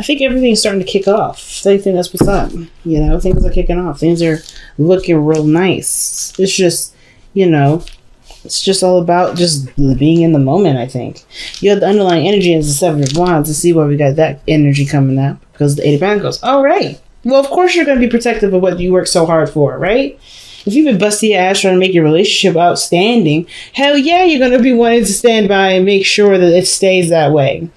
think everything's starting to kick off. I think that's what's up. Things are kicking off. Things are looking real nice. It's just, it's just all about just being in the moment, I think. You have the underlying energy as the Seven of Wands to see why we got that energy coming up. Because the Eight of Pentacles. All right. Well, of course you're going to be protective of what you work so hard for, right? If you've been busting your ass trying to make your relationship outstanding, hell yeah, you're going to be wanting to stand by and make sure that it stays that way.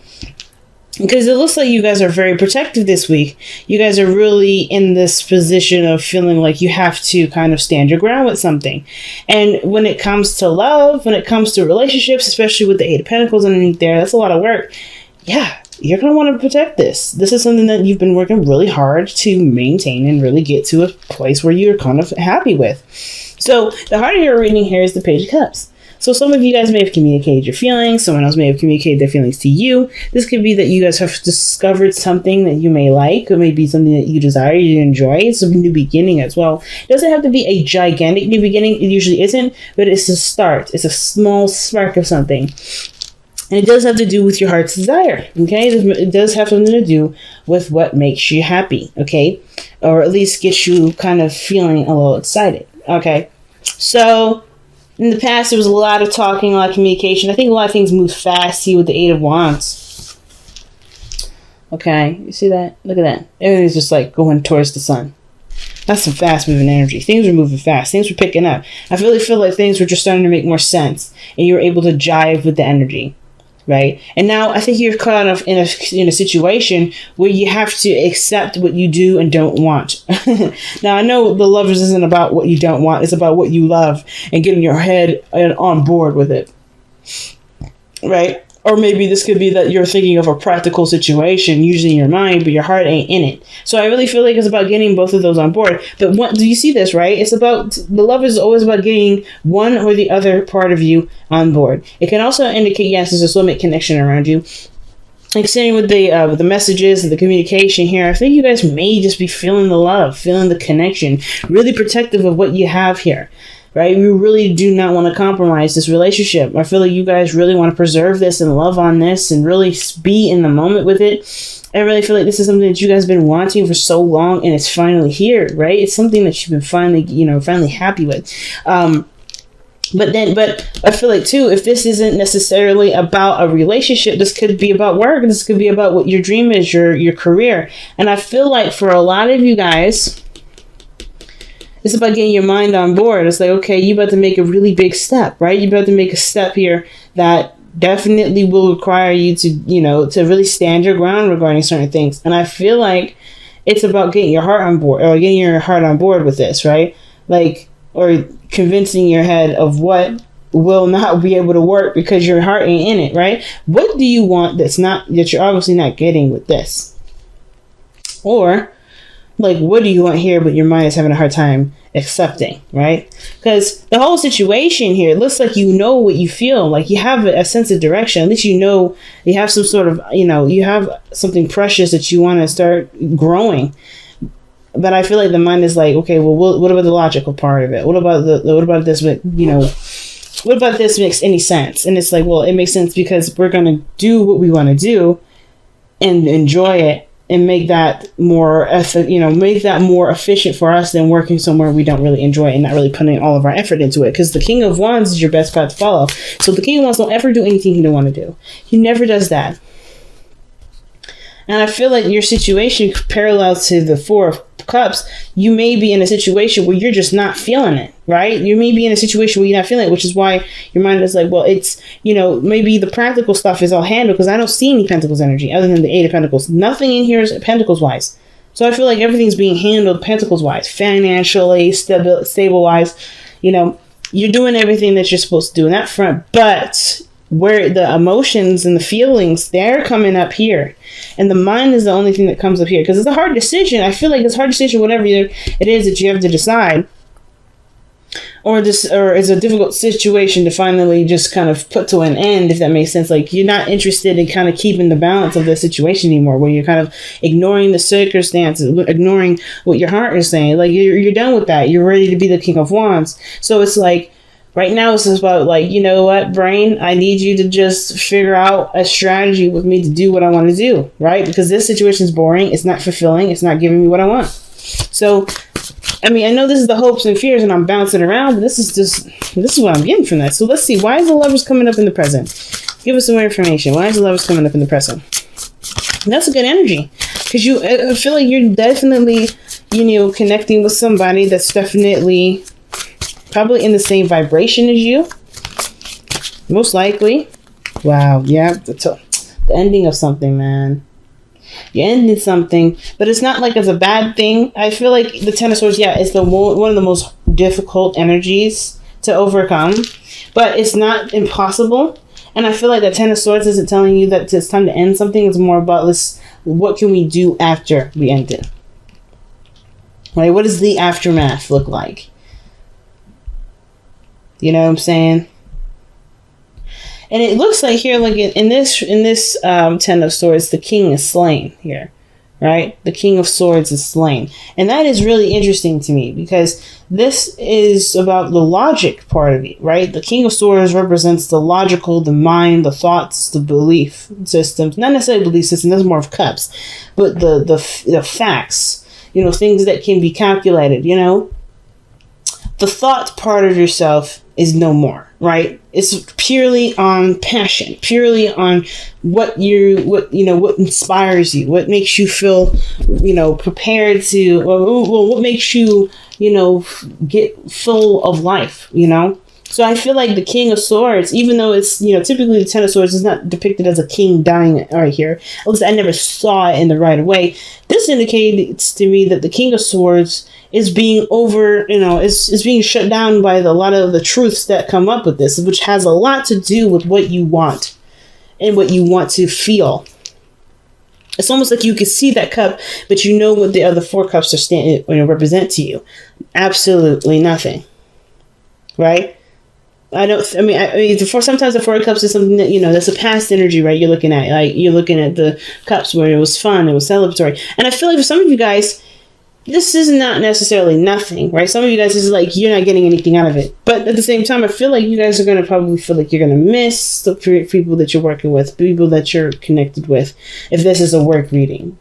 Because it looks like you guys are very protective this week. You guys are really in this position of feeling like you have to kind of stand your ground with something. And when it comes to love, when it comes to relationships, especially with the Eight of Pentacles underneath there, that's a lot of work. Yeah, you're going to want to protect this. This is something that you've been working really hard to maintain and really get to a place where you're kind of happy with. So the heart of your reading here is the Page of Cups. So some of you guys may have communicated your feelings. Someone else may have communicated their feelings to you. This could be that you guys have discovered something that you may like, or maybe something that you desire, you enjoy. It's a new beginning as well. It doesn't have to be a gigantic new beginning. It usually isn't, but it's a start. It's a small spark of something. And it does have to do with your heart's desire, okay? It does have something to do with what makes you happy, okay? Or at least gets you kind of feeling a little excited, okay? So, in the past, there was a lot of talking, a lot of communication. I think a lot of things move fast here with the Eight of Wands. Okay, you see that? Look at that. Everything's just like going towards the sun. That's some fast-moving energy. Things were moving fast. Things were picking up. I really feel like things were just starting to make more sense. And you were able to jive with the energy. Right? And now I think you're caught up in a situation where you have to accept what you do and don't want. Now, I know the Lovers isn't about what you don't want. It's about what you love and getting your head on board with it. Right? Or maybe this could be that you're thinking of a practical situation using your mind, but your heart ain't in it. So I really feel like it's about getting both of those on board. But do you see this, right? It's about, the Lovers is always about getting one or the other part of you on board. It can also indicate, yes, there's a soulmate connection around you. Like saying with the messages and the communication here, I think you guys may just be feeling the love, feeling the connection, really protective of what you have here. Right? You really do not want to compromise this relationship. I feel like you guys really want to preserve this and love on this and really be in the moment with it. I really feel like this is something that you guys have been wanting for so long, and it's finally here, right? It's something that you've been finally happy with. But I feel like too, if this isn't necessarily about a relationship, this could be about work. This could be about what your dream is, your career. And I feel like for a lot of you guys, it's about getting your mind on board. It's like, okay, you about to make a really big step, right? You're about to make a step here that definitely will require you to, to really stand your ground regarding certain things. And I feel like it's about getting your heart on board, or getting your heart on board with this, right? Like, or convincing your head of what will not be able to work because your heart ain't in it, right? What do you want that you're obviously not getting with this? Or, like, what do you want here, but your mind is having a hard time accepting, right? Because the whole situation here, it looks like you know what you feel. Like you have a sense of direction. At least you have some sort of, you have something precious that you want to start growing. But I feel like the mind is like, okay, well, what about the logical part of it? What about this? What about this makes any sense? And it's like, well, it makes sense because we're going to do what we want to do and enjoy it. And make that more efficient for us than working somewhere we don't really enjoy and not really putting all of our effort into it. Because the King of Wands is your best path to follow. So the King of Wands don't ever do anything he don't want to do. He never does that. And I feel like your situation parallels to the Four of Cups. You may be in a situation where you're just not feeling it, right? You may be in a situation where you're not feeling it, which is why your mind is like, well, it's, maybe the practical stuff is all handled because I don't see any Pentacles energy other than the Eight of Pentacles. Nothing in here is Pentacles wise. So I feel like everything's being handled Pentacles wise, financially, stable wise. You're doing everything that you're supposed to do in that front, but where the emotions and the feelings, they're coming up here. And the mind is the only thing that comes up here. Because it's a hard decision. I feel like it's a hard decision, whatever it is that you have to decide. Or it's a difficult situation to finally just kind of put to an end, if that makes sense. Like, you're not interested in kind of keeping the balance of the situation anymore, where you're kind of ignoring the circumstances, ignoring what your heart is saying. Like, you're done with that. You're ready to be the King of Wands. So it's like, Right now, it's just about like, you know what, brain, I need you to just figure out a strategy with me to do what I want to do, right? Because this situation is boring. It's not fulfilling. It's not giving me what I want. So, I mean, I know this is the hopes and fears and I'm bouncing around, but this is what I'm getting from that. So let's see. Why is the Lovers coming up in the present? Give us some more information. Why is the Lovers coming up in the present? And that's a good energy. Because I feel like you're definitely, connecting with somebody that's definitely probably in the same vibration as you. Most likely. Wow. Yeah. The ending of something, man. You ended something, but it's not like it's a bad thing. I feel like the Ten of Swords, it's one of the most difficult energies to overcome, but it's not impossible. And I feel like the Ten of Swords isn't telling you that it's time to end something. It's more about what can we do after we end it? Right? What does the aftermath look like? You know what I'm saying? And it looks like here, like in this Ten of Swords, the King is slain here, right? The King of Swords is slain. And that is really interesting to me because this is about the logic part of it, right? The King of Swords represents the logical, the mind, the thoughts, the belief systems. Not necessarily belief system, that's more of cups, but the facts, things that can be calculated, The thought part of yourself is no more, right? It's purely on passion, purely on what inspires you, what makes you feel, prepared to, what makes you, get full of life, So I feel like the King of Swords, even though it's, typically the Ten of Swords is not depicted as a king dying right here. At least I never saw it in the right way. This indicates to me that the King of Swords is being is being shut down by a lot of the truths that come up with this, which has a lot to do with what you want and what you want to feel. It's almost like you can see that cup, but you know what the other four cups are represent to you. Absolutely nothing. Right? Sometimes the Four of Cups is something that, that's a past energy, right? You're looking at, the cups where it was fun, it was celebratory. And I feel like for some of you guys, this is not necessarily nothing, right? Some of you guys is like, you're not getting anything out of it. But at the same time, I feel like you guys are going to probably feel like you're going to miss the people that you're working with, people that you're connected with, if this is a work reading.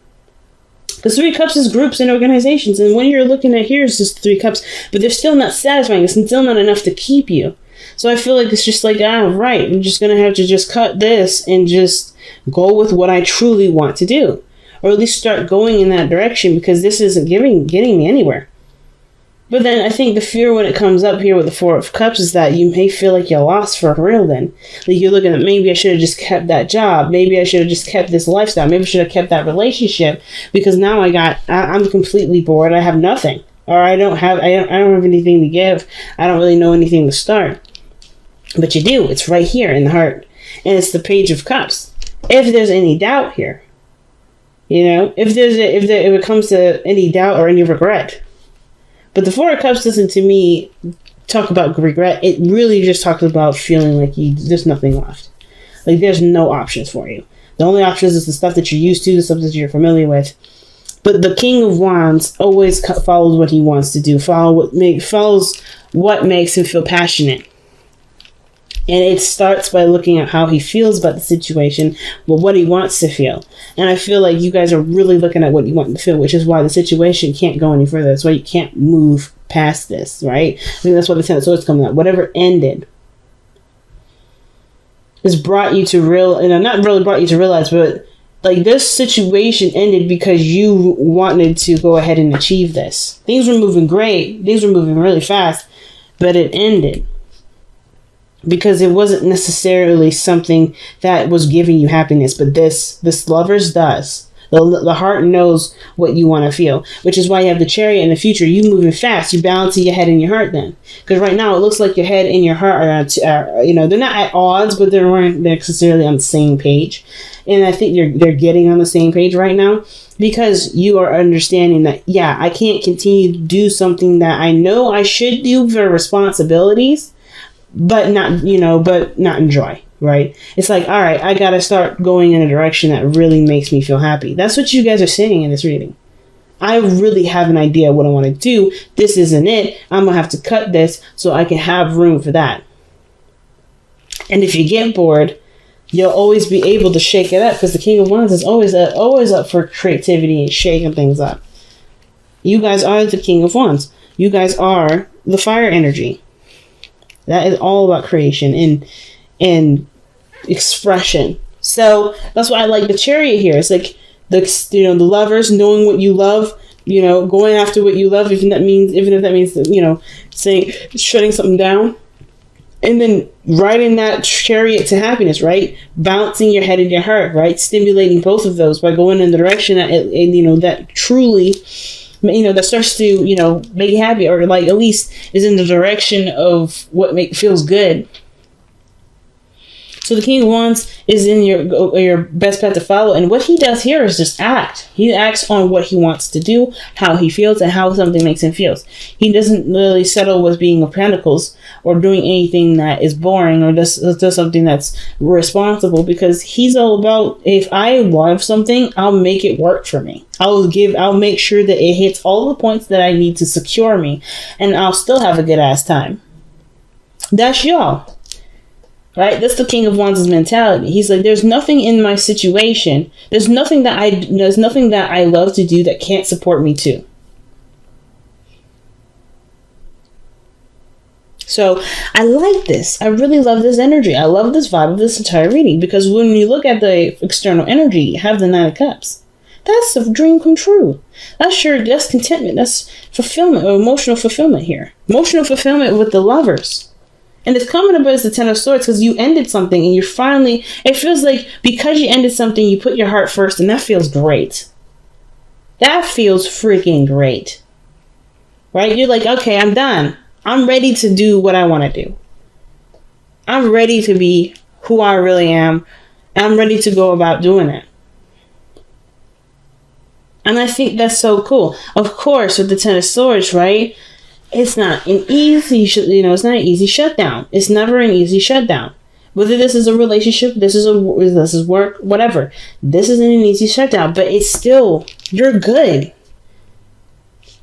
Because Three Cups is groups and organizations. And when you're looking at here, it's just Three Cups, but they're still not satisfying. It's still not enough to keep you. So I feel like it's just like, right, I'm just going to have to just cut this and just go with what I truly want to do. Or at least start going in that direction because this isn't getting me anywhere. But then I think the fear when it comes up here with the Four of Cups is that you may feel like you're lost for real then. Like you're looking at, maybe I should have just kept that job. Maybe I should have just kept this lifestyle. Maybe I should have kept that relationship because now I'm completely bored. I have nothing. Or I don't have anything to give. I don't really know anything to start. But you do. It's right here in the heart. And it's the Page of Cups. If there's any doubt here, if it comes to any doubt or any regret. But the Four of Cups doesn't, to me, talk about regret. It really just talks about feeling like there's nothing left. Like there's no options for you. The only options is the stuff that you're used to, the stuff that you're familiar with. But the King of Wands always follows what he wants to do. Follows what makes him feel passionate. And it starts by looking at how he feels about the situation, but what he wants to feel. And I feel like you guys are really looking at what you want to feel, which is why the situation can't go any further. That's why you can't move past this, right? I think that's why the Ten of Swords coming up. Whatever ended has brought you to not really brought you to realize, but like this situation ended because you wanted to go ahead and achieve this. Things were moving great. Things were moving really fast, but it ended. Because it wasn't necessarily something that was giving you happiness, but this Lovers does. The heart knows what you want to feel, which is why you have the Chariot in the future. You moving fast, you balancing your head and your heart then. Because right now it looks like your head and your heart are they're not at odds, but they weren't necessarily on the same page. And I think they're getting on the same page right now because you are understanding that, I can't continue to do something that I know I should do for responsibilities, but not enjoy, right? It's like, all right, I got to start going in a direction that really makes me feel happy. That's what you guys are saying in this reading. I really have an idea what I want to do. This isn't it. I'm going to have to cut this so I can have room for that. And if you get bored, you'll always be able to shake it up, because the King of Wands is always up for creativity and shaking things up. You guys are the King of Wands. You guys are the fire energy. That is all about creation and expression. So that's why I like the Chariot here. It's like the lovers, knowing what you love, going after what you love, even if that means saying, shutting something down. And then riding that chariot to happiness, right? Balancing your head and your heart, right? Stimulating both of those by going in the direction that truly, that starts to, make you happy, or like at least is in the direction of what feels good. So the King of Wands is in your best path to follow. And what he does here is just act. He acts on what he wants to do, how he feels, and how something makes him feel. He doesn't really settle with being a Pentacles or doing anything that is boring or does something that's responsible, because he's all about, if I love something, I'll make it work for me. I'll make sure that it hits all the points that I need to secure me, and I'll still have a good ass time. That's y'all. Right? That's the King of Wands' mentality. He's like, there's nothing in my situation. There's nothing that I love to do that can't support me too. So I like this. I really love this energy. I love this vibe of this entire reading, because when you look at the external energy, you have the Nine of Cups. That's a dream come true. That's contentment. That's fulfillment, or emotional fulfillment here. Emotional fulfillment with the lovers. And it's coming up as the Ten of Swords, because you ended something and it feels like because you ended something, you put your heart first, and that feels great. That feels freaking great. Right? You're like, okay, I'm done. I'm ready to do what I want to do. I'm ready to be who I really am. I'm ready to go about doing it. And I think that's so cool. Of course, with the Ten of Swords, right? It's not an easy, it's not an easy shutdown. It's never an easy shutdown. Whether this is a relationship, this is work, whatever. This isn't an easy shutdown, but it's still, you're good.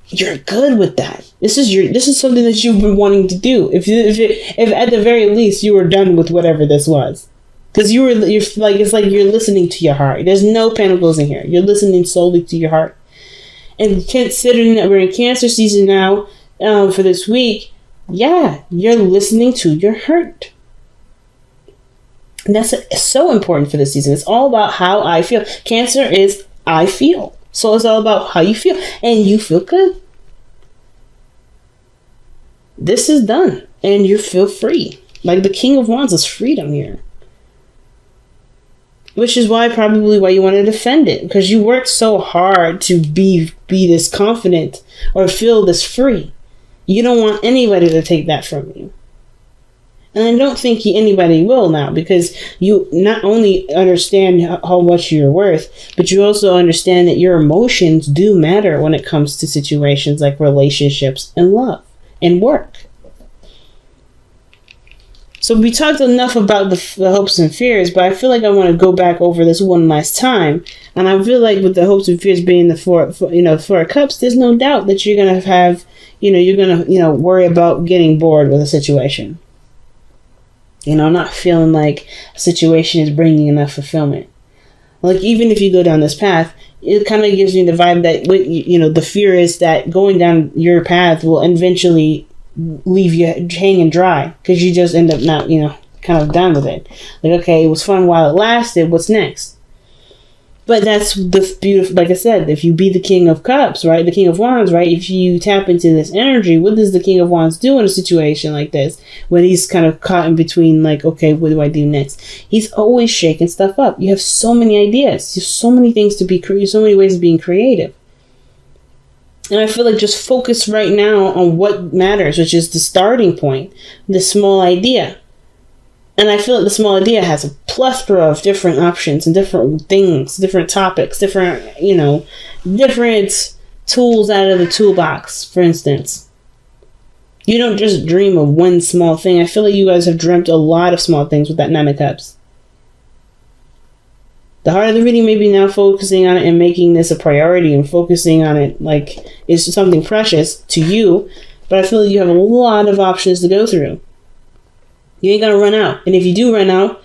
You're good with that. This is something that you've been wanting to do. If at the very least you were done with whatever this was, because it's like you're listening to your heart. There's no Pentacles in here. You're listening solely to your heart. And considering that we're in Cancer season now, for this week, yeah, you're listening to your heart. And that's so important for this season. It's all about how I feel. Cancer is I feel. So it's all about how you feel. And you feel good. This is done. And you feel free. Like the King of Wands is freedom here. Which is why you want to defend it. Because you worked so hard to be this confident or feel this free. You don't want anybody to take that from you. And I don't think anybody will now, because you not only understand how much you're worth, but you also understand that your emotions do matter when it comes to situations like relationships and love and work. So we talked enough about the hopes and fears, but I feel like I want to go back over this one last time. And I feel like with the hopes and fears being the Four of Cups, there's no doubt that you're going to have, you're going to, worry about getting bored with a situation. Not feeling like a situation is bringing enough fulfillment. Like, even if you go down this path, it kind of gives me the vibe that, the fear is that going down your path will eventually leave you hanging dry, because you just end up not, kind of done with it. Like, okay, it was fun while it lasted. What's next? But that's the beautiful, like I said, if you be the King of Cups, right? The King of Wands, right? If you tap into this energy, what does the King of Wands do in a situation like this? When he's kind of caught in between, like, okay, what do I do next? He's always shaking stuff up. You have so many ideas. You have so many things to be creative, so many ways of being creative. And I feel like just focus right now on what matters, which is the starting point, the small idea. And I feel like the small idea has a plethora of different options and different things, different topics, different tools out of the toolbox, for instance. You don't just dream of one small thing. I feel like you guys have dreamt a lot of small things with that Nine of Cups. The heart of the reading may be now focusing on it and making this a priority and focusing on it like it's something precious to you. But I feel like you have a lot of options to go through. You ain't gonna run out. And if you do run out,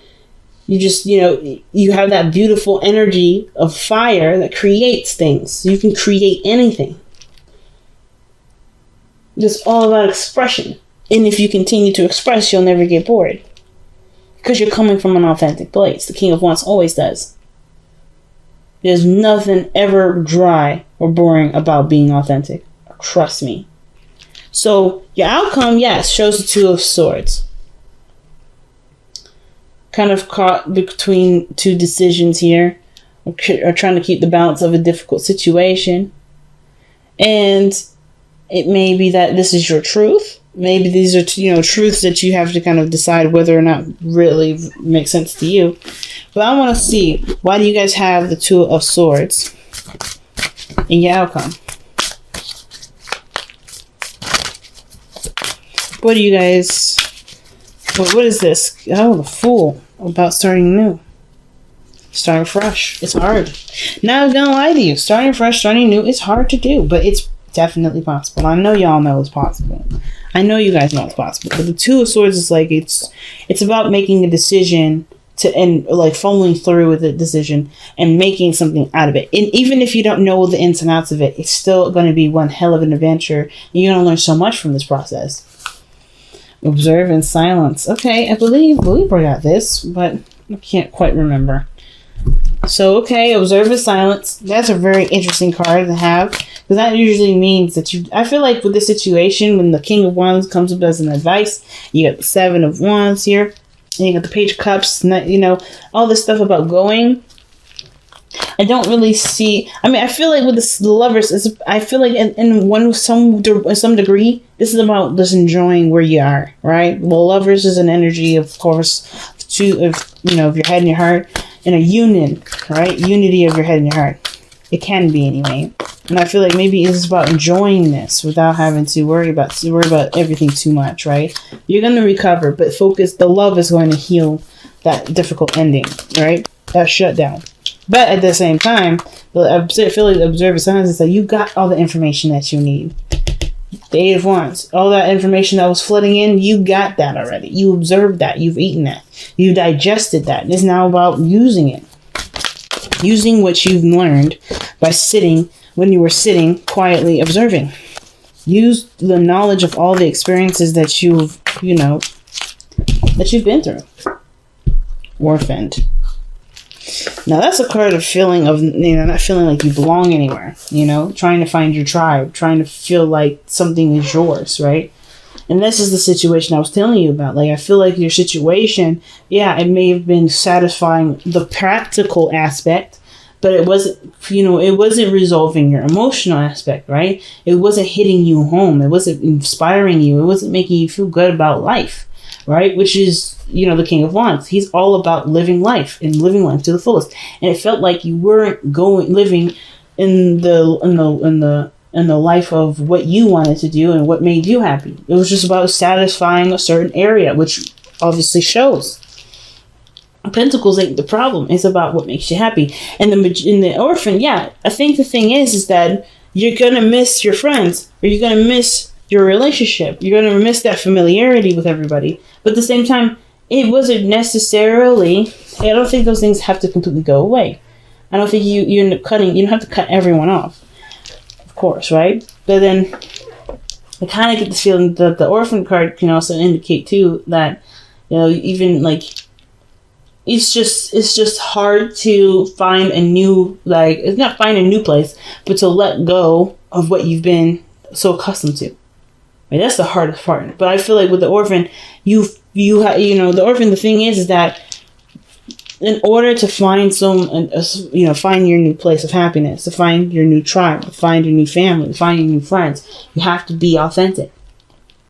you just, you have that beautiful energy of fire that creates things. You can create anything. It's all about expression. And if you continue to express, you'll never get bored. Because you're coming from an authentic place. The King of Wands always does. There's nothing ever dry or boring about being authentic. Trust me. So, your outcome, yes, shows the Two of Swords. Kind of caught between two decisions here. Or trying to keep the balance of a difficult situation. And it may be that this is your truth. Maybe these are, truths that you have to kind of decide whether or not really make sense to you. But I want to see, why do you guys have the Two of Swords in your outcome? What do you guys... What is this? Oh, the Fool. About starting new. Starting fresh. It's hard. Not gonna lie to you. Starting fresh, starting new, it's hard to do. But it's definitely possible. I know y'all know it's possible. I know you guys know it's possible. But the Two of Swords is like, it's about making a decision and like following through with the decision and making something out of it. And even if you don't know the ins and outs of it, it's still going to be one hell of an adventure. And you're going to learn so much from this process. Observe in silence. Okay, I believe we got this, but I can't quite remember. So, okay, observe in silence. That's a very interesting card to have. Because that usually means that I feel like with this situation, when the King of Wands comes up as an advice, you got the Seven of Wands here. And you got the Page of Cups, all this stuff about going. I don't really see... I mean, I feel like with the Lovers, I feel like in some degree, this is about just enjoying where you are, right? Well, Lovers is an energy, of course, of your head and your heart, and a union, right? Unity of your head and your heart. It can be anyway. And I feel like maybe it's about enjoying this without having to worry about everything too much, right? You're going to recover, but focus. The love is going to heal that difficult ending, right? That shutdown. But at the same time, I feel like the Observer Silence is that you got all the information that you need. The Eight of Wands. All that information that was flooding in, you got that already. You observed that. You've eaten that. You digested that. It's now about using it. Using what you've learned by sitting, when you were sitting quietly observing. Use the knowledge of all the experiences that you've been through. Orphaned. Now that's a card of feeling of, not feeling like you belong anywhere, trying to find your tribe, trying to feel like something is yours, right? And this is the situation I was telling you about. Like, I feel like your situation, yeah, it may have been satisfying the practical aspect, but it wasn't, it wasn't resolving your emotional aspect, right? It wasn't hitting you home. It wasn't inspiring you. It wasn't making you feel good about life, right? Which is, the King of Wands. He's all about living life and living life to the fullest. And it felt like you weren't living in the life of what you wanted to do and what made you happy. It was just about satisfying a certain area, which obviously shows. Pentacles ain't the problem. It's about what makes you happy. And in the Orphan, yeah, I think the thing is that you're gonna miss your friends, or you're gonna miss your relationship. You're gonna miss that familiarity with everybody. But at the same time, it wasn't necessarily. I don't think those things have to completely go away. I don't think you end up cutting. You don't have to cut everyone off, of course, right? But then I kind of get the feeling that the Orphan card can also indicate too that even like. It's just hard to find a new, it's not find a new place, but to let go of what you've been so accustomed to. Right? That's the hardest part. But I feel like with the Orphan, the Orphan, the thing is that in order to find find your new place of happiness, to find your new tribe, to find your new family, to find your new friends, you have to be authentic.